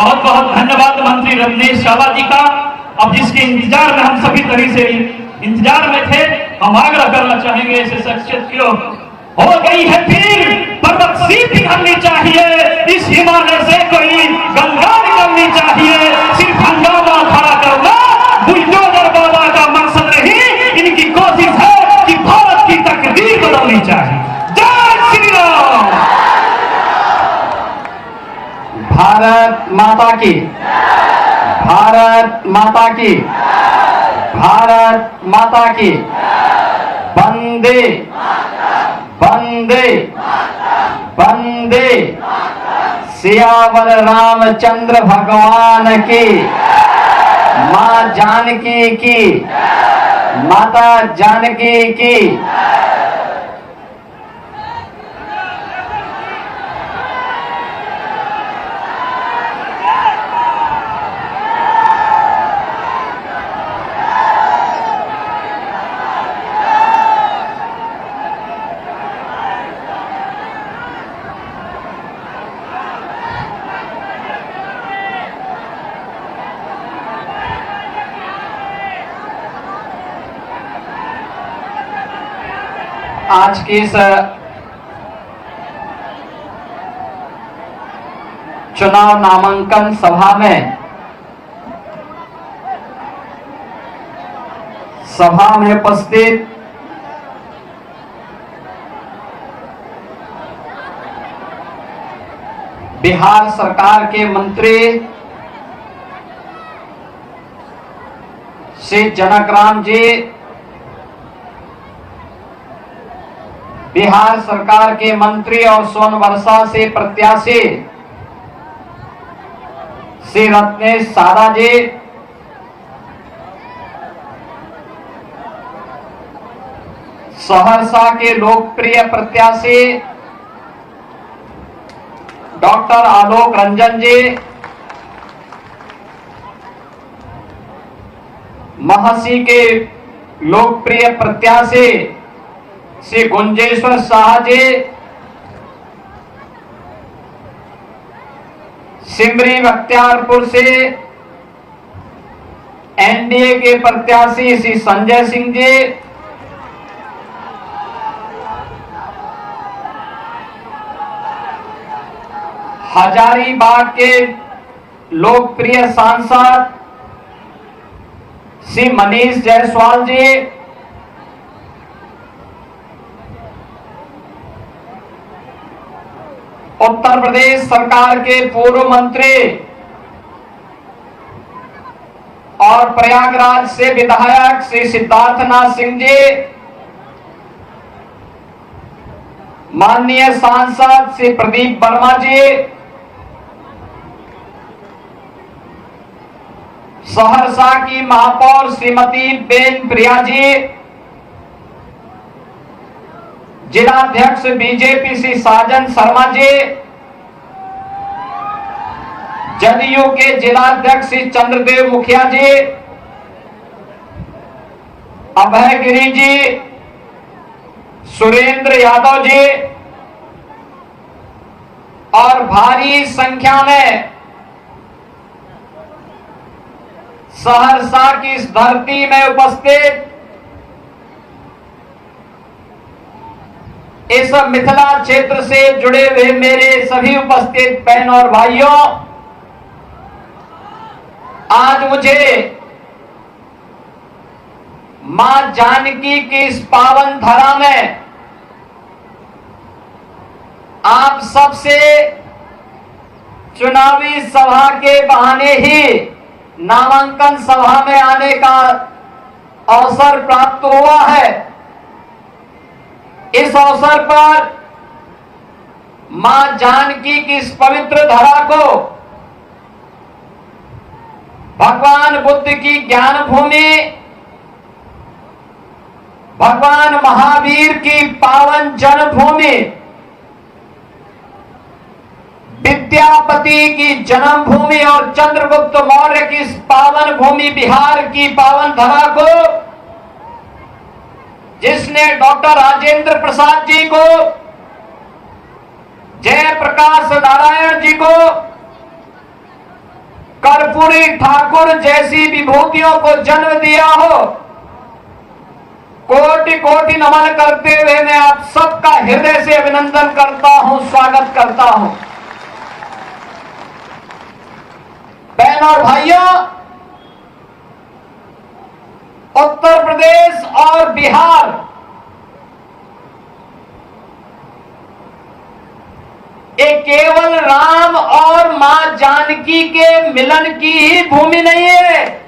बहुत बहुत धन्यवाद मंत्री रमेश चावला जी का। अब जिसके इंतजार में हम सभी तरह से इंतजार में थे, हम आग्रह करना चाहेंगे ऐसे शख्सियत क्यों हो गई है फिर पर्वत सी पिघलनी चाहिए, इस हिमालय से कोई गंगा निकलनी चाहिए। सिर्फ हंगामा खड़ा करना बुलडोजर बाबा का मकसद नहीं, इनकी कोशिश है कि भारत की तकदीर बदलनी चाहिए। जय श्री राम। भारत माता की, भारत माता की, भारत माता की। वंदे वंदे वंदे। सियावर रामचंद्र भगवान की, मां जानकी की, माता जानकी की। आज की इस चुनाव नामांकन सभा में उपस्थित बिहार सरकार के मंत्री श्री जनकराम जी, बिहार सरकार के मंत्री और सोनवर्षा से प्रत्याशी श्री रत्नेश सारा जी, सहरसा के लोकप्रिय प्रत्याशी डॉक्टर आलोक रंजन जी, महसी के लोकप्रिय प्रत्याशी श्री गुंजेश्वर शाह जी, सिमरी बख्तियारपुर से एनडीए के प्रत्याशी श्री संजय सिंह जी, हजारीबाग के लोकप्रिय सांसद श्री मनीष जायसवाल जी, उत्तर प्रदेश सरकार के पूर्व मंत्री और प्रयागराज से विधायक श्री सिद्धार्थनाथ सिंह जी, माननीय सांसद श्री प्रदीप वर्मा जी, सहरसा की महापौर श्रीमती बेन प्रिया जी, जिलाध्यक्ष बीजेपी श्री साजन शर्मा जी, जदयू के जिलाध्यक्ष श्री चंद्रदेव मुखिया जी, अभय गिरी जी, सुरेंद्र यादव जी और भारी संख्या में सहरसा की इस धरती में उपस्थित इस मिथिला क्षेत्र से जुड़े हुए मेरे सभी उपस्थित बहनों और भाइयों, आज मुझे मां जानकी की इस पावन धरा में आप सबसे चुनावी सभा के बहाने ही नामांकन सभा में आने का अवसर प्राप्त हुआ है। इस अवसर पर मां जानकी की इस पवित्र धरा को भगवान बुद्ध की ज्ञान भूमि, भगवान महावीर की पावन जन्मभूमि, विद्यापति की जन्मभूमि और चंद्रगुप्त मौर्य की इस पावन भूमि बिहार की पावन धरा को, जिसने डॉक्टर राजेंद्र प्रसाद जी को, जयप्रकाश नारायण जी को, कर्पूरी ठाकुर जैसी विभूतियों को जन्म दिया हो। कोटि कोटि नमन करते हुए मैं आप सबका हृदय से अभिनंदन करता हूं, स्वागत करता हूं। बहनों और भाइयों, उत्तर प्रदेश और बिहार ये केवल राम और मां जानकी के मिलन की ही भूमि नहीं है,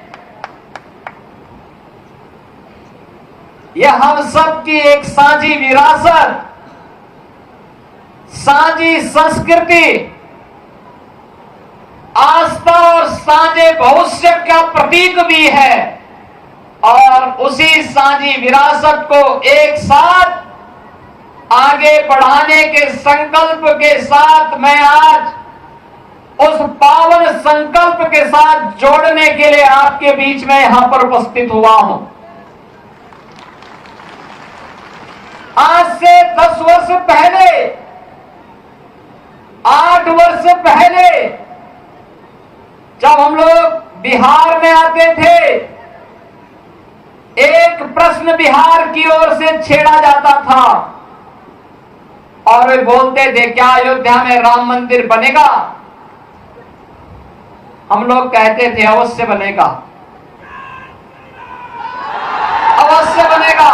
यह हम सब की एक साझी विरासत, साझी संस्कृति, आस्था और साझे भविष्य का प्रतीक भी है। और उसी साझी विरासत को एक साथ आगे बढ़ाने के संकल्प के साथ मैं आज उस पावन संकल्प के साथ जोड़ने के लिए आपके बीच में यहां पर उपस्थित हुआ हूं। आज से 10 वर्ष पहले, 8 वर्ष पहले जब हम लोग बिहार में आते थे, एक प्रश्न बिहार की ओर से छेड़ा जाता था और वे बोलते थे, क्या अयोध्या में राम मंदिर बनेगा? हम लोग कहते थे अवश्य बनेगा, अवश्य बनेगा।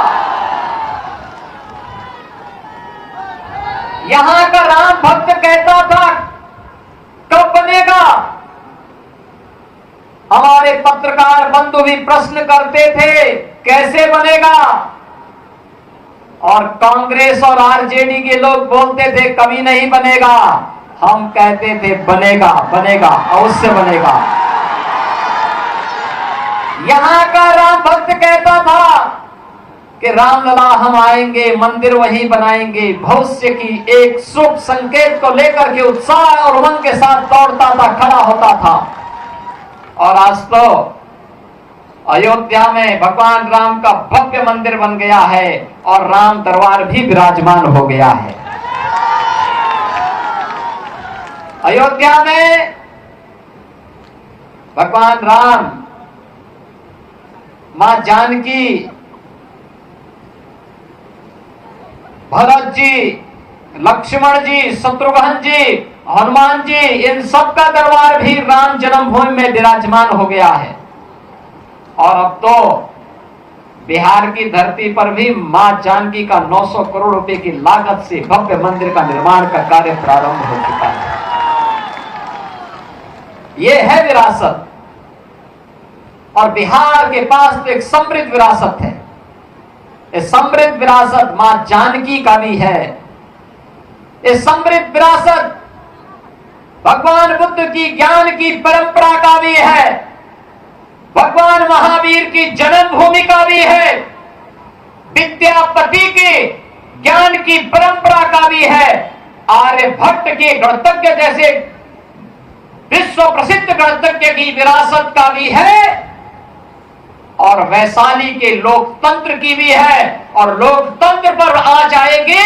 यहां का राम भक्त कहता था कब बनेगा? हमारे पत्रकार बंधु भी प्रश्न करते थे कैसे बनेगा? और कांग्रेस और आरजेडी के लोग बोलते थे कभी नहीं बनेगा। हम कहते थे बनेगा, बनेगा, अवश्य बनेगा। यहां का राम भक्त कहता था कि रामलला हम आएंगे, मंदिर वहीं बनाएंगे। भविष्य की एक शुभ संकेत को लेकर के उत्साह और उमंग के साथ दौड़ता था, खड़ा होता था। और आज तो अयोध्या में भगवान राम का भव्य मंदिर बन गया है और राम दरबार भी विराजमान हो गया है। अयोध्या में भगवान राम, मां जानकी, भरत जी, लक्ष्मण जी, शत्रुघ्न जी, हनुमान जी, इन सब का दरबार भी राम जन्मभूमि में विराजमान हो गया है। और अब तो बिहार की धरती पर भी मां जानकी का 900 करोड़ रुपए की लागत से भव्य मंदिर का निर्माण का कार्य प्रारंभ हो चुका है। यह है विरासत, और बिहार के पास तो एक समृद्ध विरासत है। ये समृद्ध विरासत मां जानकी का भी है। ये समृद्ध विरासत भगवान बुद्ध की ज्ञान की परंपरा का भी है, भगवान महावीर की जन्मभूमि का भी है, विद्यापति के ज्ञान की परंपरा का भी है, आर्यभट्ट के गणतज्ञ जैसे विश्व प्रसिद्ध गणतज्ञ की विरासत का भी है, और वैशाली के लोकतंत्र की भी है। और लोकतंत्र पर आ जाएंगे,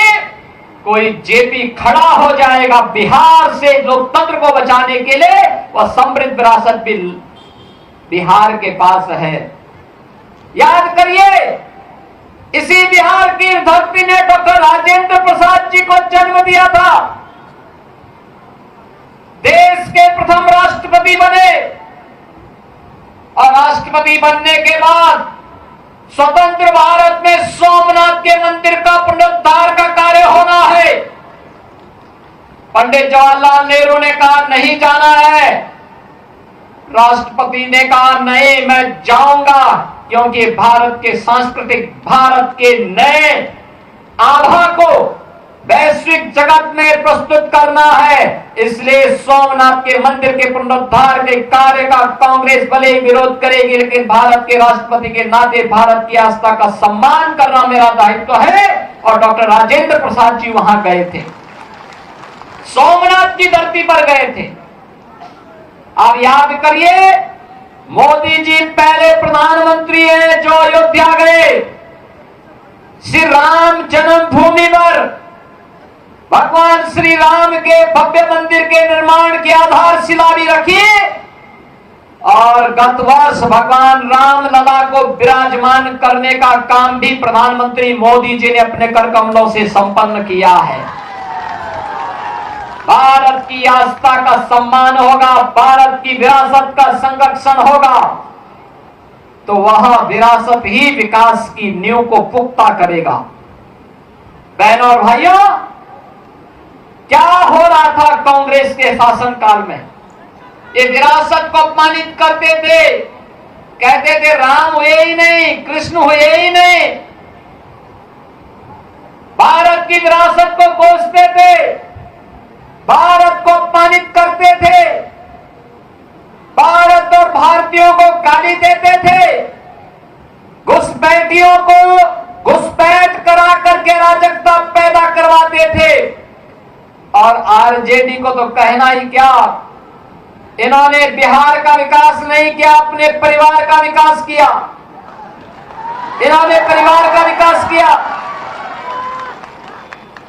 कोई जेपी खड़ा हो जाएगा बिहार से लोकतंत्र को बचाने के लिए। वह समृद्ध विरासत भी बिहार के पास है। याद करिए, इसी बिहार की धरती ने डॉक्टर राजेंद्र प्रसाद जी को जन्म दिया था। देश के प्रथम राष्ट्रपति बने, और राष्ट्रपति बनने के बाद स्वतंत्र भारत में सोमनाथ के मंदिर का पुनरुद्धार का कार्य होना है। पंडित जवाहरलाल नेहरू ने कहा नहीं जाना है, राष्ट्रपति ने कहा नहीं मैं जाऊंगा, क्योंकि भारत के सांस्कृतिक, भारत के नए आभा को वैश्विक जगत में प्रस्तुत करना है। इसलिए सोमनाथ के मंदिर के पुनरुद्धार के कार्य का कांग्रेस भले ही विरोध करेगी, लेकिन भारत के राष्ट्रपति के नाते भारत की आस्था का सम्मान करना मेरा दायित्व है। और डॉक्टर राजेंद्र प्रसाद जी वहां गए थे, सोमनाथ की धरती पर गए थे। आप याद करिए, मोदी जी पहले प्रधानमंत्री हैं जो अयोध्या गए, श्री राम जन्मभूमि पर भगवान श्री राम के भव्य मंदिर के निर्माण की आधारशिला भी रखी और गत वर्ष भगवान राम लला को विराजमान करने का काम भी प्रधानमंत्री मोदी जी ने अपने कर कमलों से संपन्न किया है। भारत की आस्था का सम्मान होगा, भारत की विरासत का संरक्षण होगा, तो वह विरासत ही विकास की नींव को पुख्ता करेगा। बहनों और भाइयों, क्या हो रहा था कांग्रेस के शासनकाल में? ये विरासत को अपमानित करते थे, कहते थे राम हुए ही नहीं, कृष्ण हुए ही नहीं, भारत की विरासत को कोसते थे, भारत को अपमानित करते थे, भारत और भारतीयों को गाली देते थे, घुसपैठियों को घुसपैठ करा करके अराजकता पैदा करवाते थे। और आरजेडी को तो कहना ही क्या, इन्होंने बिहार का विकास नहीं किया, अपने परिवार का विकास किया। इन्होंने परिवार का विकास किया।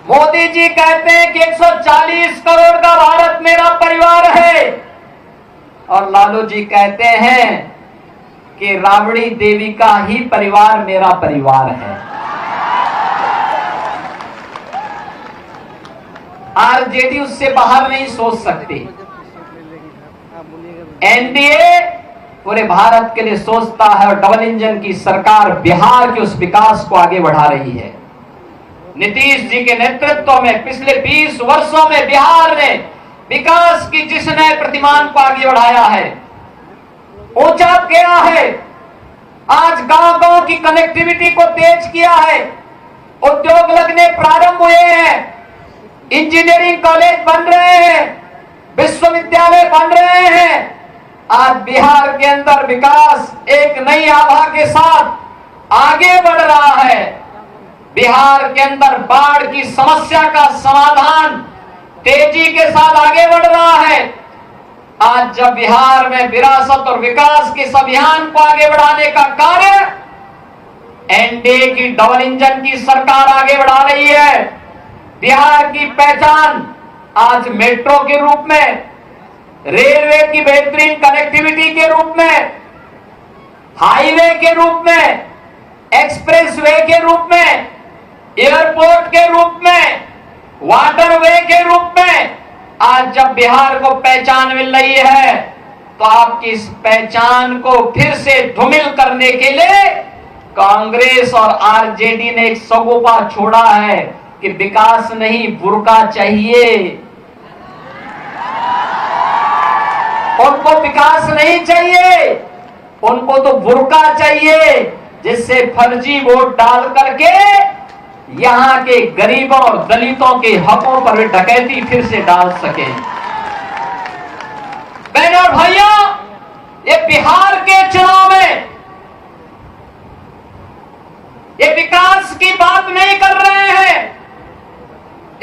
मोदी जी कहते हैं कि 140 करोड़ का भारत मेरा परिवार है, और लालू जी कहते हैं कि राबड़ी देवी का ही परिवार मेरा परिवार है। आरजेडी उससे बाहर नहीं सोच सकती। एनडीए पूरे भारत के लिए सोचता है, और डबल इंजन की सरकार बिहार के उस विकास को आगे बढ़ा रही है। नीतीश जी के नेतृत्व में पिछले 20 वर्षों में बिहार ने विकास की जिस नए प्रतिमान को आगे बढ़ाया है, ऊंचा किया है, आज गांव-गांव की कनेक्टिविटी को तेज किया है, उद्योग लगने प्रारंभ हुए हैं, इंजीनियरिंग कॉलेज बन रहे हैं, विश्वविद्यालय बन रहे हैं। आज बिहार के अंदर विकास एक नई आभा के साथ आगे बढ़ रहा है। बिहार के अंदर बाढ़ की समस्या का समाधान तेजी के साथ आगे बढ़ रहा है। आज जब बिहार में विरासत और विकास के इस अभियान को आगे बढ़ाने का कार्य एनडीए की डबल इंजन की सरकार आगे बढ़ा रही है, बिहार की पहचान आज मेट्रो के रूप में, रेलवे की बेहतरीन कनेक्टिविटी के रूप में, हाईवे के रूप में, एक्सप्रेसवे के रूप में, एयरपोर्ट के रूप में, वाटरवे के रूप में आज जब बिहार को पहचान मिल रही है, तो आपकी इस पहचान को फिर से धूमिल करने के लिए कांग्रेस और आरजेडी ने एक सगोपा छोड़ा है कि विकास नहीं, बुर्का चाहिए। उनको विकास नहीं चाहिए, उनको तो बुर्का चाहिए, जिससे फर्जी वोट डाल करके यहां के गरीबों और दलितों के हकों पर वे डकैती फिर से डाल सके। बहनों और भाइयों, ये बिहार के चुनाव में ये विकास की बात नहीं कर रहे हैं।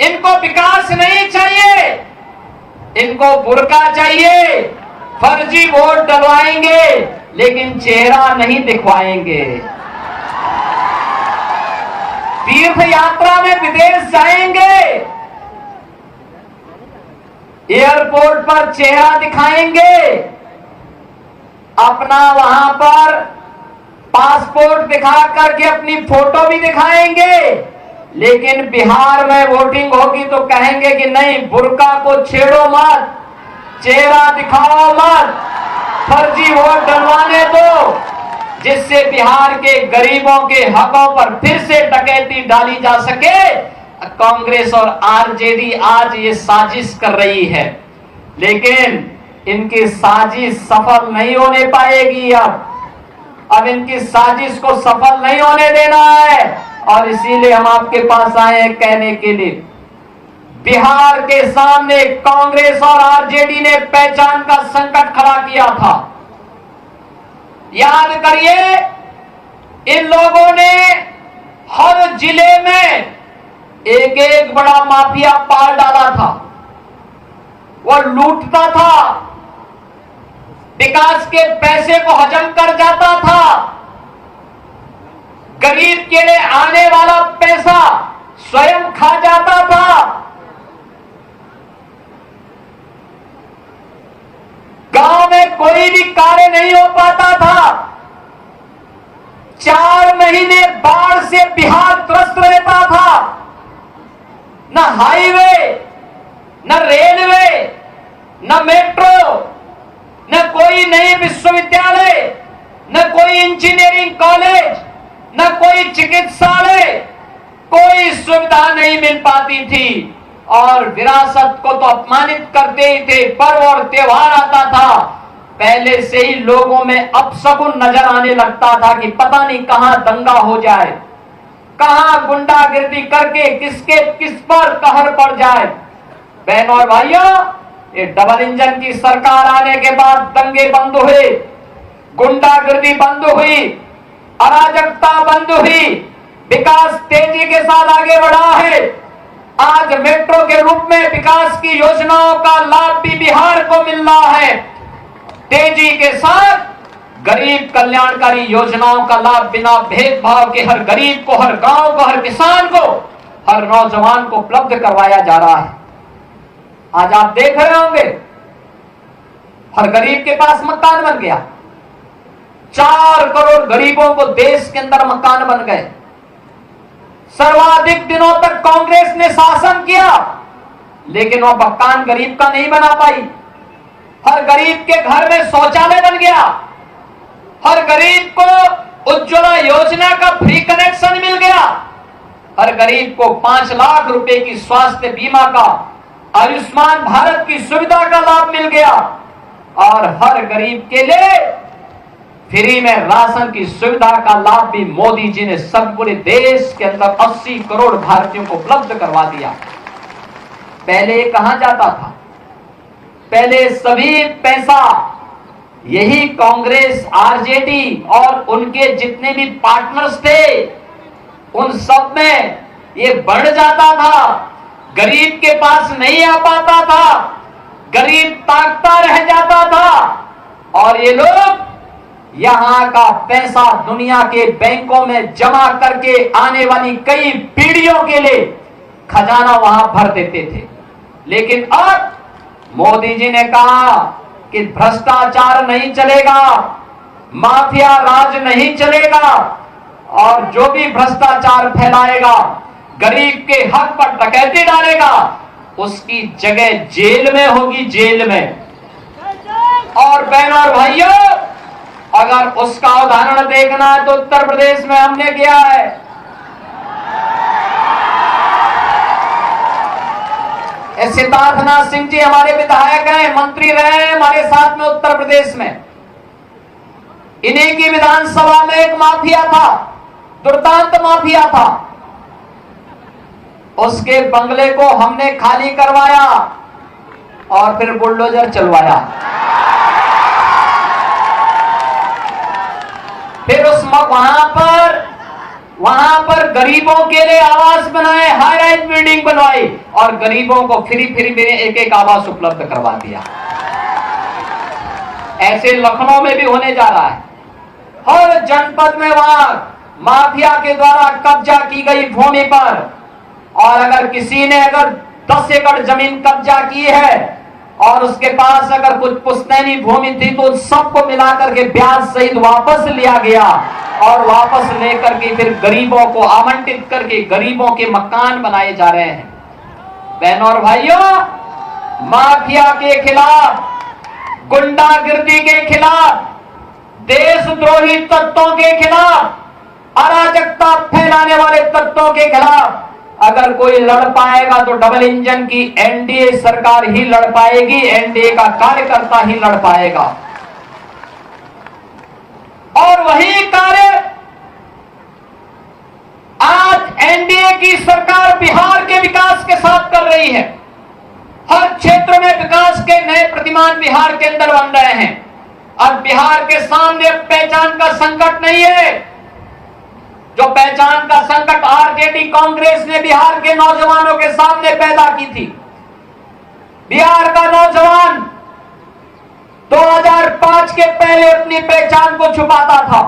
इनको विकास नहीं चाहिए, इनको बुर्का चाहिए। फर्जी वोट डलवाएंगे लेकिन चेहरा नहीं दिखवाएंगे। तीर्थ यात्रा में विदेश जाएंगे, एयरपोर्ट पर चेहरा दिखाएंगे, अपना वहां पर पासपोर्ट दिखा करके अपनी फोटो भी दिखाएंगे, लेकिन बिहार में वोटिंग होगी तो कहेंगे कि नहीं, बुर्का को छेड़ो मत, चेहरा दिखाओ मत, फर्जी वोट डलवाने दो, जिससे बिहार के गरीबों के हकों पर फिर से डकैती डाली जा सके। कांग्रेस और आरजेडी आज ये साजिश कर रही है, लेकिन इनकी साजिश सफल नहीं होने पाएगी। अब इनकी साजिश को सफल नहीं होने देना है, और इसीलिए हम आपके पास आए हैं कहने के लिए, बिहार के सामने कांग्रेस और आरजेडी ने पहचान का संकट खड़ा किया था। याद करिए, इन लोगों ने हर जिले में एक एक बड़ा माफिया पाल डाला था। वो लूटता था, विकास के पैसे को हजम कर जाता था, गरीब के लिए आने वाला पैसा स्वयं खा जाता था। गांव में कोई भी कार्य नहीं हो पाता था। 4 महीने बाढ़ से बिहार त्रस्त रहता था। न हाईवे, न रेलवे, न मेट्रो, न कोई नई विश्वविद्यालय, न कोई इंजीनियरिंग कॉलेज, न कोई चिकित्सालय, कोई सुविधा नहीं मिल पाती थी। और विरासत को तो अपमानित करते ही थे। पर्व और त्योहार आता था, पहले से ही लोगों में अपशकुन नजर आने लगता था कि पता नहीं कहां दंगा हो जाए, कहां गुंडागिर्दी करके किस पर कहर पड़ जाए। बहनों और भाइयों, ये डबल इंजन की सरकार आने के बाद दंगे बंद हुए, गुंडागिर्दी बंद हुई, अराजकता बंद हुई, विकास तेजी के साथ आगे बढ़ा है। आज मेट्रो के रूप में विकास की योजनाओं का लाभ भी बिहार को मिल रहा है। तेजी के साथ गरीब कल्याणकारी योजनाओं का लाभ बिना भेदभाव के हर गरीब को, हर गांव को, हर किसान को, हर नौजवान को उपलब्ध करवाया जा रहा है। आज आप देख रहे होंगे हर गरीब के पास मकान बन गया। 4 करोड़ गरीबों को देश के अंदर मकान बन गए। सर्वाधिक दिनों तक कांग्रेस ने शासन किया, लेकिन वह मकान गरीब का नहीं बना पाई। हर गरीब के घर में शौचालय बन गया, हर गरीब को उज्ज्वला योजना का फ्री कनेक्शन मिल गया, हर गरीब को 5 लाख रुपए की स्वास्थ्य बीमा का, आयुष्मान भारत की सुविधा का लाभ मिल गया। और हर गरीब के लिए फ्री में राशन की सुविधा का लाभ भी मोदी जी ने सब पूरे देश के अंदर 80 करोड़ भारतीयों को उपलब्ध करवा दिया। पहले ये कहां जाता था? पहले सभी पैसा यही कांग्रेस, आरजेडी और उनके जितने भी पार्टनर्स थे, उन सब में ये बढ़ जाता था, गरीब के पास नहीं आ पाता था, गरीब ताकता रह जाता था। और ये लोग यहां का पैसा दुनिया के बैंकों में जमा करके आने वाली कई पीढ़ियों के लिए खजाना वहां भर देते थे। लेकिन अब मोदी जी ने कहा कि भ्रष्टाचार नहीं चलेगा, माफिया राज नहीं चलेगा, और जो भी भ्रष्टाचार फैलाएगा, गरीब के हक पर डकैती डालेगा, उसकी जगह जेल में होगी, जेल में। और बहनों और भाइयों, अगर उसका उदाहरण देखना है तो उत्तर प्रदेश में हमने किया है। सिद्धार्थनाथ सिंह जी हमारे विधायक हैं, मंत्री रहे हैं हमारे साथ में उत्तर प्रदेश में। इन्हीं की विधानसभा में एक माफिया था, दुर्दांत माफिया था। उसके बंगले को हमने खाली करवाया और फिर बुलडोजर चलवाया। फिर उस वहां पर गरीबों के लिए आवास बनाए, हाई राइज बिल्डिंग बनवाई और गरीबों को फ्री में एक आवास उपलब्ध करवा दिया। ऐसे लखनऊ में भी होने जा रहा है। हर जनपद में वहां माफिया के द्वारा कब्जा की गई भूमि पर, और अगर किसी ने 10 एकड़ जमीन कब्जा की है और उसके पास अगर कुछ पुश्तैनी भूमि थी तो सबको मिलाकर के ब्याज सहित वापस लिया गया, और वापस लेकर के फिर गरीबों को आवंटित करके गरीबों के मकान बनाए जा रहे हैं। बहनों और भाइयों, माफिया के खिलाफ, गुंडागिर्दी के खिलाफ, देशद्रोही तत्वों के खिलाफ, अराजकता फैलाने वाले तत्वों के खिलाफ अगर कोई लड़ पाएगा तो डबल इंजन की एनडीए सरकार ही लड़ पाएगी, एनडीए का कार्यकर्ता ही लड़ पाएगा। और वही कार्य आज एनडीए की सरकार बिहार के विकास के साथ कर रही है। हर क्षेत्र में विकास के नए प्रतिमान बिहार के अंदर बन रहे हैं। अब बिहार के सामने पहचान का संकट नहीं है। जो पहचान का संकट आरजेडी कांग्रेस ने बिहार के नौजवानों के सामने पैदा की थी। बिहार का नौजवान 2005 के पहले अपनी पहचान को छुपाता था,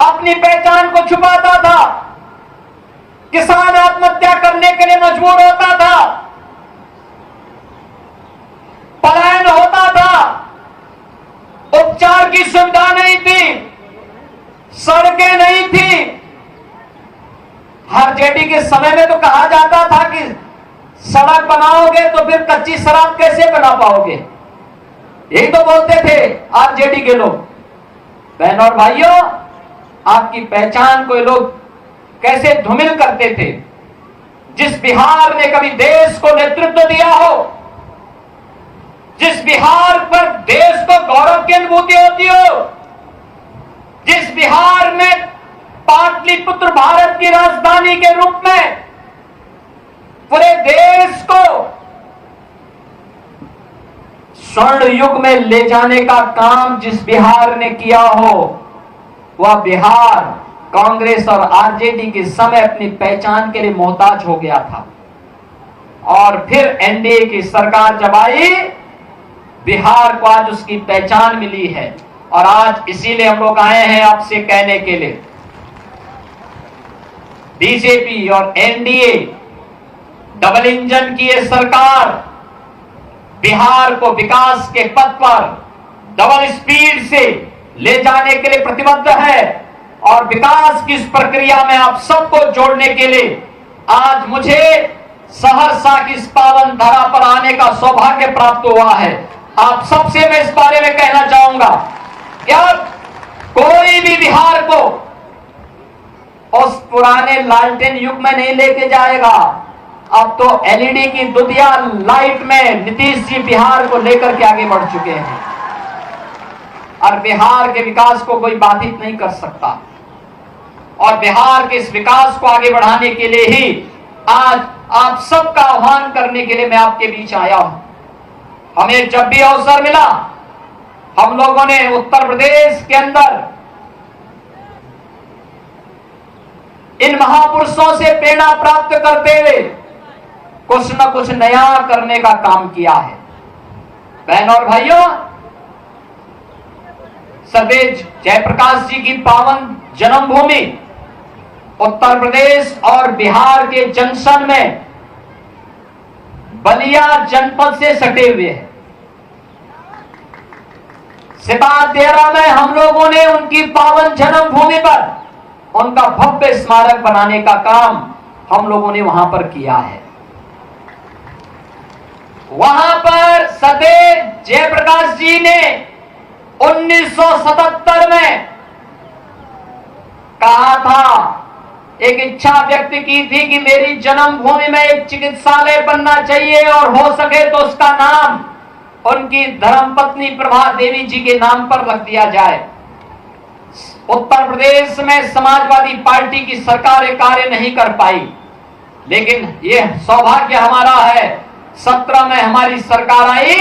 अपनी पहचान को छुपाता था। किसान आत्महत्या करने के लिए मजबूर होता था, पलायन होता था, सड़कें नहीं थी। आरजेडी के समय में तो कहा जाता था कि सड़क बनाओगे तो फिर कच्ची शराब कैसे बना पाओगे, यही तो बोलते थे आरजेडी के लोग। बहनों और भाइयों, आपकी पहचान को ये लोग कैसे धूमिल करते थे। जिस बिहार ने कभी देश को नेतृत्व दिया हो, जिस बिहार पर देश को गौरव की अनुभूति होती हो, जिस बिहार में पाटलिपुत्र भारत की राजधानी के रूप में पूरे देश को स्वर्ण युग में ले जाने का काम जिस बिहार ने किया हो, वह बिहार कांग्रेस और आरजेडी के समय अपनी पहचान के लिए मोहताज हो गया था। और फिर एनडीए की सरकार जब आई, बिहार को आज उसकी पहचान मिली है। और आज इसीलिए हम लोग आए हैं आपसे कहने के लिए, बीजेपी और एनडीए डबल इंजन की यह सरकार बिहार को विकास के पथ पर डबल स्पीड से ले जाने के लिए प्रतिबद्ध है। और विकास की इस प्रक्रिया में आप सबको जोड़ने के लिए आज मुझे सहरसा की इस पावन धरा पर आने का सौभाग्य प्राप्त हुआ है। आप सबसे मैं इस बारे में कहना चाहूंगा कि कोई भी बिहार को उस पुराने लालटेन युग में नहीं लेके जाएगा। अब तो एलईडी की दुधिया लाइट में नीतीश जी बिहार को लेकर के आगे बढ़ चुके हैं और बिहार के विकास को कोई बाधित नहीं कर सकता। और बिहार के इस विकास को आगे बढ़ाने के लिए ही आज आप सबका आह्वान करने के लिए मैं आपके बीच आया हूं। हमें जब भी अवसर मिला, हम लोगों ने उत्तर प्रदेश के अंदर इन महापुरुषों से प्रेरणा प्राप्त करते हुए कुछ न कुछ नया करने का काम किया है। बहनों और भाइयों, सर्वे जयप्रकाश जी की पावन जन्मभूमि उत्तर प्रदेश और बिहार के जंक्शन में बलिया जनपद से सटे हुए है। सितादेरा में हम लोगों ने उनकी पावन जन्मभूमि पर उनका भव्य स्मारक बनाने का काम हम लोगों ने वहां पर किया है। वहां पर सदैव जयप्रकाश जी ने 1977 में कहा था, एक इच्छा व्यक्त की थी कि मेरी जन्मभूमि में एक चिकित्सालय बनना चाहिए और हो सके तो उसका नाम उनकी धर्मपत्नी प्रभा देवी जी के नाम पर रख दिया जाए। उत्तर प्रदेश में समाजवादी पार्टी की सरकार ये कार्य नहीं कर पाई, लेकिन यह सौभाग्य हमारा है 17 में हमारी सरकार आई,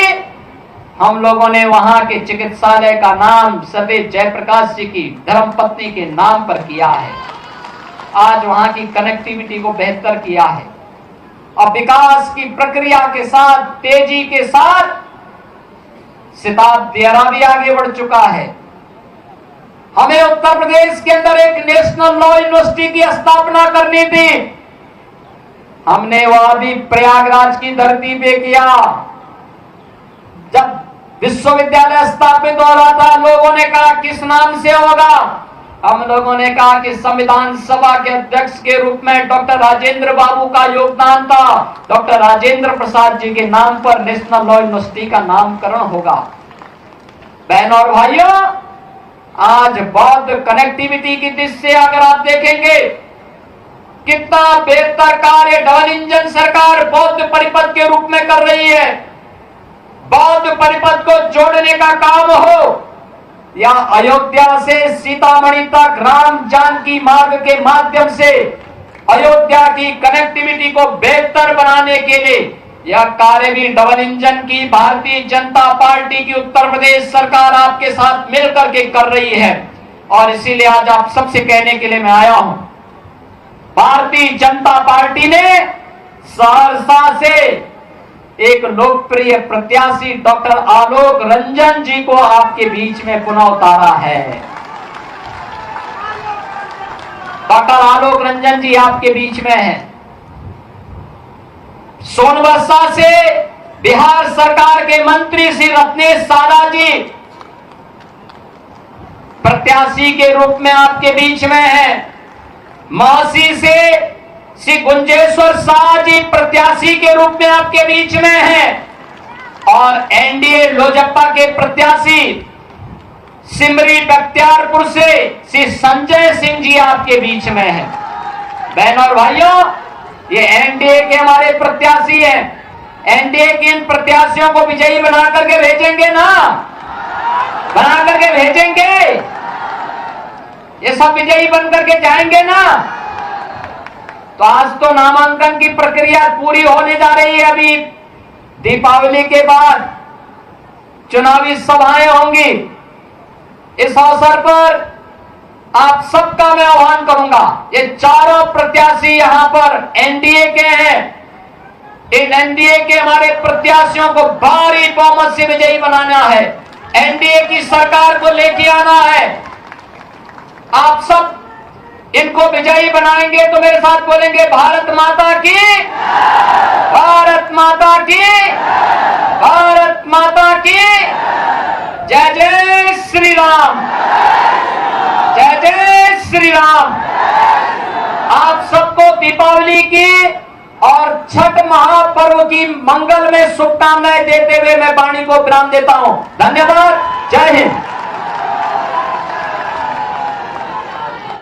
हम लोगों ने वहां के चिकित्सालय का नाम सदैव जयप्रकाश जी की धर्मपत्नी के नाम पर किया है। आज वहां की कनेक्टिविटी को बेहतर किया है और विकास की प्रक्रिया के साथ, तेजी के साथ सितादेरा भी आगे बढ़ चुका है। हमें उत्तर प्रदेश के अंदर एक नेशनल लॉ यूनिवर्सिटी की स्थापना करनी थी, हमने वह भी प्रयागराज की धरती पे किया। जब विश्वविद्यालय स्थापित हो रहा था, लोगों ने कहा किस नाम से होगा, हम लोगों ने कहा कि संविधान सभा के अध्यक्ष के रूप में डॉक्टर राजेंद्र बाबू का योगदान था, डॉक्टर राजेंद्र प्रसाद जी के नाम पर नेशनल लॉ यूनिवर्सिटी का नामकरण होगा। बहनों और भाइयों, आज बौद्ध कनेक्टिविटी की दृष्टि से अगर आप देखेंगे कितना बेहतर कार्य डबल इंजन सरकार बौद्ध परिपथ के रूप में कर रही है। बौद्ध परिपथ को जोड़ने का काम हो या अयोध्या से सीतामढ़ी तक राम जानकी मार्ग के माध्यम से अयोध्या की कनेक्टिविटी को बेहतर बनाने के लिए यह कार्य भी डबल इंजन की भारतीय जनता पार्टी की उत्तर प्रदेश सरकार आपके साथ मिलकर के कर रही है। और इसीलिए आज आप सबसे कहने के लिए मैं आया हूं, भारतीय जनता पार्टी ने सहरसा से एक लोकप्रिय प्रत्याशी डॉक्टर आलोक रंजन जी को आपके बीच में पुनः उतारा है। डॉक्टर आलोक रंजन जी आपके बीच में है। सोनवर्षा से बिहार सरकार के मंत्री श्री रत्नेश साला जी प्रत्याशी के रूप में आपके बीच में है। मासी से श्री गुंजेश्वर शाह जी प्रत्याशी के रूप में आपके बीच में है और एनडीए लोजपा के प्रत्याशी सिमरी बख्तियारपुर से श्री संजय सिंह जी आपके बीच में है। बहनों और भाइयों, ये एनडीए के हमारे प्रत्याशी हैं। एनडीए के इन प्रत्याशियों को विजयी बना करके भेजेंगे ना, बना करके भेजेंगे। ये सब विजयी बन करके जाएंगे ना। तो आज तो नामांकन की प्रक्रिया पूरी होने जा रही है। अभी दीपावली के बाद चुनावी सभाएं होंगी। इस अवसर पर आप सबका मैं आह्वान करूंगा। ये चारों प्रत्याशी यहां पर एनडीए के हैं। इन एनडीए के हमारे प्रत्याशियों को भारी बहुमत से विजयी बनाना है। एनडीए की सरकार को लेके आना है। आप सब इनको विजयी बनाएंगे तो मेरे साथ बोलेंगे भारत माता की, भारत माता की, भारत माता की जय जय श्री राम, जय जय श्री राम। आप सबको दीपावली की और छठ महापर्व की मंगल में शुभकामनाएं देते हुए मैं वाणी को विराम देता हूं। धन्यवाद। जय हिंद।